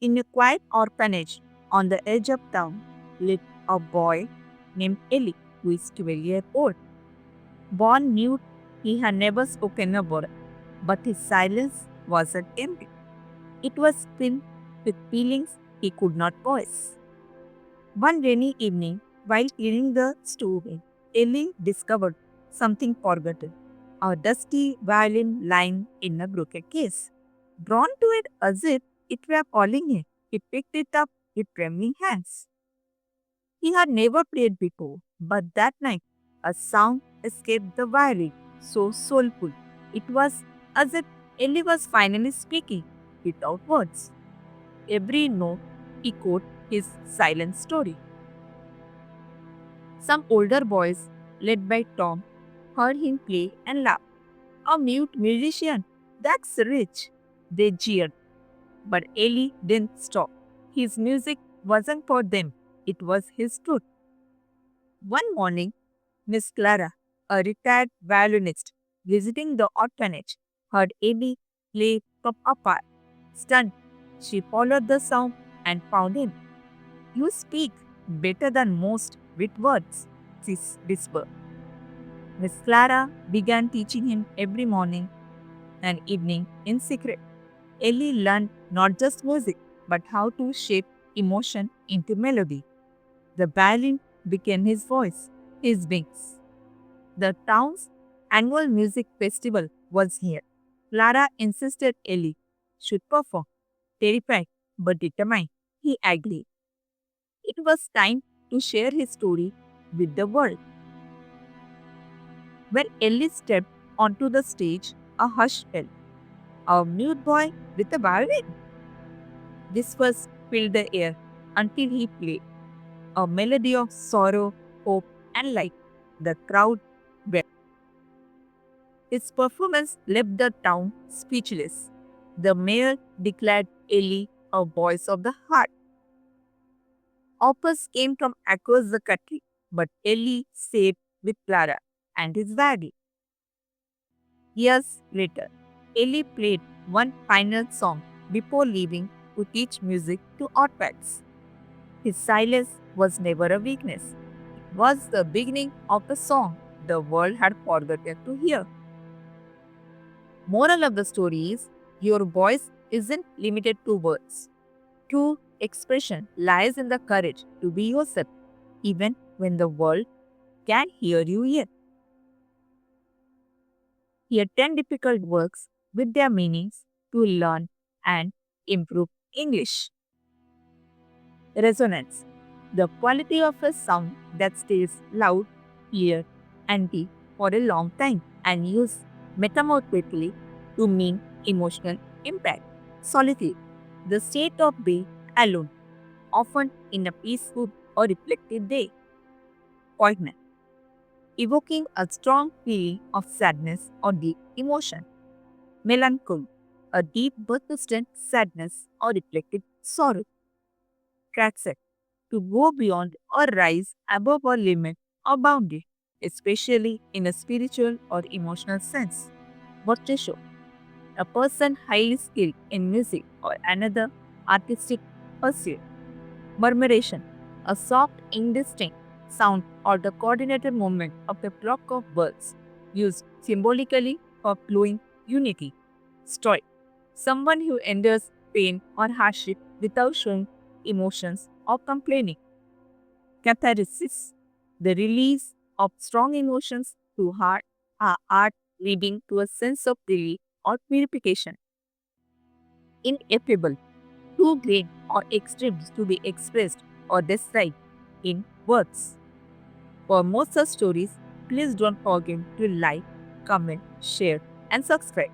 In a quiet orphanage on the edge of town lived a boy named Eli, who is 12 years old. Born mute, he had never spoken a word, but his silence wasn't empty. It was filled with feelings he could not voice. One rainy evening, while cleaning the stove, Ellie discovered something forgotten, a dusty violin lying in a broken case. Drawn to it as if it were calling him, he picked it up with trembling hands. He had never played before, but that night a sound escaped the violin, so soulful. It was as if Ellie was finally speaking without words. Every note echoed his silent story. Some older boys, led by Tom, heard him play and laughed. A mute musician, that's rich, they jeered. But Eli didn't stop. His music wasn't for them, it was his truth. One morning, Miss Clara, a retired violinist visiting the orphanage, heard Eli play from afar. Stunned, she followed the sound and found him. You speak better than most with words, she whispered. Miss Clara began teaching him every morning and evening in secret. Ellie learned not just music, but how to shape emotion into melody. The violin became his voice, his wings. The town's annual music festival was here. Clara insisted Ellie should perform. Terrified but determined, he agreed. It was time to share his story with the world. When Ellie stepped onto the stage, a hush fell. A mute boy with a violin. Whispers filled the air until he played. A melody of sorrow, hope, and light. The crowd wept. His performance left the town speechless. The mayor declared Ellie a voice of the heart. Offers came from across the country, but Ellie stayed with Clara and his daddy. Years later, Ellie played one final song before leaving to teach music to orphans. His silence was never a weakness. It was the beginning of the song the world had forgotten to hear. Moral of the story is your voice isn't limited to words. True expression lies in the courage to be yourself, even when the world can't hear you yet. Here 10 difficult words with their meanings to learn and improve English. Resonance. The quality of a sound that stays loud, clear, and deep for a long time and used metamorphically to mean emotional impact. Solitude. The state of being alone, often in a peaceful or reflective day. Poignant. Evoking a strong feeling of sadness or deep emotion. Melancholy. A deep persistent sadness or reflective sorrow. Traction. To go beyond or rise above a limit or boundary, especially in a spiritual or emotional sense. Virtue. A person highly skilled in music or another artistic pursuit. Murmuration. A soft, indistinct sound or the coordinated movement of a flock of birds used symbolically for flowing unity. Stoic. Someone who endures pain or hardship without showing emotions or complaining. Catharsis, the release of strong emotions through art leading to a sense of relief or purification. Ineffable, too great or extremes to be expressed or described in words. For more such stories, please don't forget to like, comment, share, and subscribe.